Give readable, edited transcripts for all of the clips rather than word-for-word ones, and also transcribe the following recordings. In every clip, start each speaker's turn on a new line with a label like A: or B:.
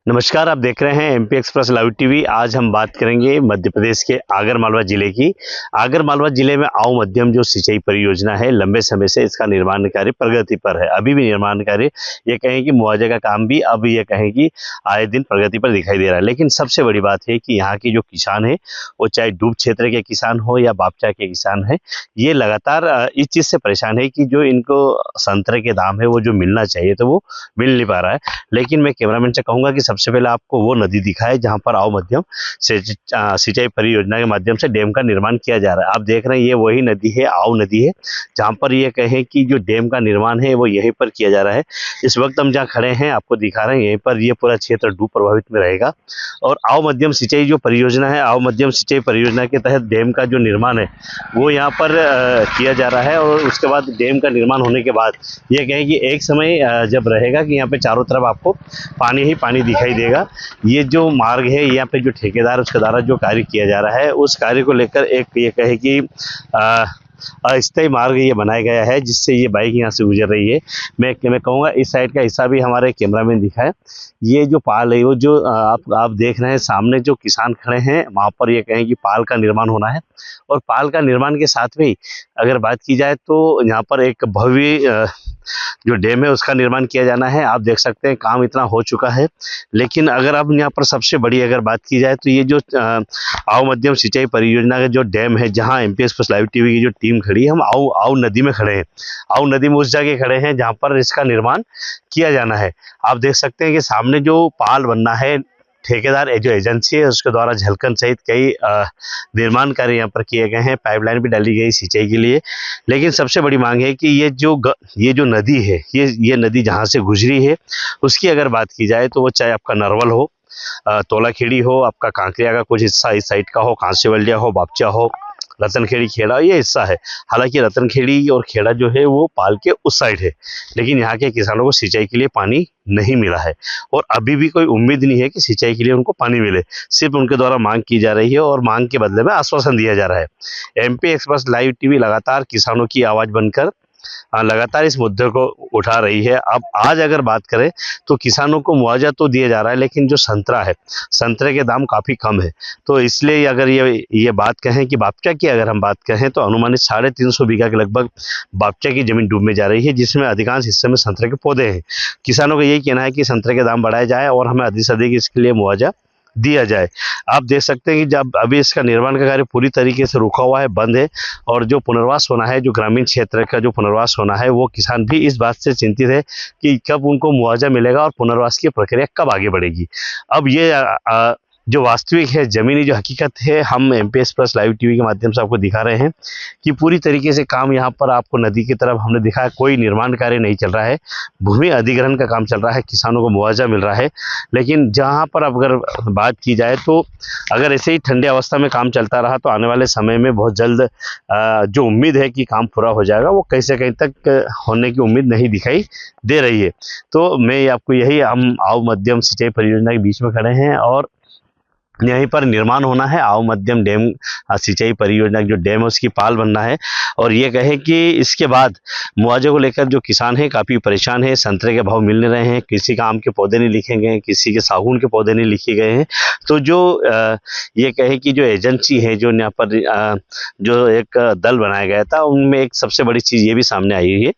A: नमस्कार, आप देख रहे हैं एमपी एक्सप्रेस लाइव टीवी। आज हम बात करेंगे मध्य प्रदेश के आगर मालवा जिले की। आगर मालवा जिले में आऊ मध्यम जो सिंचाई परियोजना है, लंबे समय से इसका निर्माण कार्य प्रगति पर है। अभी भी निर्माण कार्य, ये कहें कि मुआवजे का काम भी अब ये कहें कि आए दिन प्रगति पर दिखाई दे रहा है। लेकिन सबसे बड़ी बात है कि यहाँ की जो किसान है, वो चाहे डूब क्षेत्र के किसान हो या बापचा के किसान है, ये लगातार इस चीज़ से परेशान है कि जो इनको संतरे के दाम है वो जो मिलना चाहिए तो वो मिल नहीं पा रहा है। लेकिन मैं कैमरामैन से कहूँगा कि सबसे पहले आपको वो नदी दिखाए जहाँ पर आऊ मध्यम सिंचाई परियोजना के माध्यम से डैम का निर्माण किया जा रहा है। आप देख रहे हैं ये वही नदी है, आऊ नदी है, जहाँ पर ये कहें कि जो डैम का निर्माण है वो यहीं पर किया जा रहा है। इस वक्त हम जहाँ खड़े हैं आपको दिखा रहे हैं, यहीं पर ये पूरा क्षेत्र डूब प्रभावित में रहेगा। और आऊ मध्यम सिंचाई जो परियोजना है, आऊ मध्यम सिंचाई परियोजना के तहत डैम का जो निर्माण है वो यहाँ पर किया जा रहा है। और उसके बाद डैम का निर्माण होने के बाद ये कहें कि एक समय जब रहेगा कि यहाँ पे चारों तरफ आपको पानी ही पानी दिखाई देगा। ये जो मार्ग है यहाँ पे जो ठेकेदार उसके द्वारा जो कार्य किया जा रहा है, उस कार्य को लेकर एक ये कहे कि अस्थायी मार्ग ये बनाया गया है जिससे ये बाइक यहाँ से गुजर रही है। मैं कहूँगा इस साइड का हिस्सा भी हमारे कैमरामैन दिखाए। ये जो पाल है वो जो आप देख रहे हैं सामने जो किसान खड़े हैं, वहाँ पर ये कहें कि पाल का निर्माण होना है। और पाल का निर्माण के साथ में अगर बात की जाए तो यहाँ पर एक भव्य जो डैम है उसका निर्माण किया जाना है। आप देख सकते हैं काम इतना हो चुका है। लेकिन अगर अब यहाँ पर सबसे बड़ी अगर बात की जाए तो ये जो आऊ मध्यम सिंचाई परियोजना का जो डैम है, जहाँ एमपी एक्सप्रेस लाइव टीवी की जो टीम खड़ी है, हम आऊ नदी में खड़े हैं। आऊ नदी में उस जगह खड़े हैं जहाँ पर इसका निर्माण किया जाना है। आप देख सकते हैं कि सामने जो पाल बनना है, ठेकेदार जो एजेंसी है उसके द्वारा झलकन सहित कई निर्माण कार्य यहाँ पर किए गए हैं। पाइपलाइन भी डाली गई सिंचाई के लिए। लेकिन सबसे बड़ी मांग है कि ये जो नदी है, ये नदी जहाँ से गुजरी है उसकी अगर बात की जाए तो वो चाहे आपका नरवल हो, तोलाखेड़ी हो, आपका कांकरिया का कुछ हिस्सा इस साइड का हो, कांसीवलिया हो, बापचा हो, रतनखेड़ी खेड़ा ये हिस्सा है। हालांकि रतनखेड़ी और खेड़ा जो है वो पाल के उस साइड है, लेकिन यहाँ के किसानों को सिंचाई के लिए पानी नहीं मिला है। और अभी भी कोई उम्मीद नहीं है कि सिंचाई के लिए उनको पानी मिले। सिर्फ उनके द्वारा मांग की जा रही है और मांग के बदले में आश्वासन दिया जा रहा है। एमपी एक्सप्रेस लाइव टीवी लगातार किसानों की आवाज़ बनकर लगातार इस मुद्दे को उठा रही है। अब आज अगर बात करें तो किसानों को मुआवजा तो दिया जा रहा है, लेकिन जो संतरा है, संतरे के दाम काफ़ी कम है। तो इसलिए अगर ये बात कहें कि बापचा की अगर हम बात कहें तो अनुमानित 350 बीघा के लगभग बापचा की जमीन डूब में जा रही है, जिसमें अधिकांश हिस्से में संतरे के पौधे हैं। किसानों का यही कहना है कि संतरे के दाम बढ़ाए जाए और हमें अधिक से अधिक इसके लिए मुआवजा दिया जाए। आप देख सकते हैं कि जब अभी इसका निर्माण का कार्य पूरी तरीके से रुका हुआ है, बंद है। और जो पुनर्वास होना है, जो ग्रामीण क्षेत्र का जो पुनर्वास होना है, वो किसान भी इस बात से चिंतित है कि कब उनको मुआवजा मिलेगा और पुनर्वास की प्रक्रिया कब आगे बढ़ेगी। अब ये जो वास्तविक है, ज़मीनी जो हकीकत है, हम एमपी एक्सप्रेस लाइव टीवी के माध्यम से आपको दिखा रहे हैं कि पूरी तरीके से काम यहाँ पर आपको नदी की तरफ हमने दिखाया, कोई निर्माण कार्य नहीं चल रहा है। भूमि अधिग्रहण का काम चल रहा है, किसानों को मुआवजा मिल रहा है। लेकिन जहाँ पर अब अगर बात की जाए तो अगर ऐसे ही ठंडे अवस्था में काम चलता रहा तो आने वाले समय में बहुत जल्द जो उम्मीद है कि काम पूरा हो जाएगा, वो कहीं से कहीं तक होने की उम्मीद नहीं दिखाई दे रही है। तो मैं आपको हम आऊ मध्यम सिंचाई परियोजना के बीच में खड़े हैं और यहीं पर निर्माण होना है। आऊ मध्यम डैम सिंचाई परियोजना जो डैम है उसकी पाल बनना है। और ये कहे कि इसके बाद मुआवजे को लेकर जो किसान हैं काफ़ी परेशान हैं। संतरे के भाव मिल नहीं रहे हैं, किसी का आम के पौधे नहीं लिखे गए हैं, किसी के सागौन के पौधे नहीं लिखे गए हैं। तो जो ये कहे कि जो एजेंसी है, जो यहाँ पर जो एक दल बनाया गया था, उनमें एक सबसे बड़ी चीज़ ये भी सामने आई है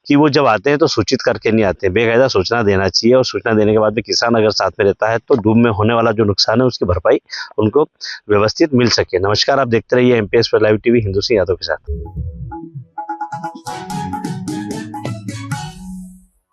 A: कि वो जब आते हैं तो सूचित करके नहीं आते, बेकायदा सूचना देना चाहिए। और सूचना देने के बाद भी किसान अगर साथ में रहता है तो डूब में होने वाला जो नुकसान है उसकी भरपाई उनको व्यवस्थित मिल सके। नमस्कार, आप देखते रहिए MP express live TV, Hindu Singh Yadav के साथ।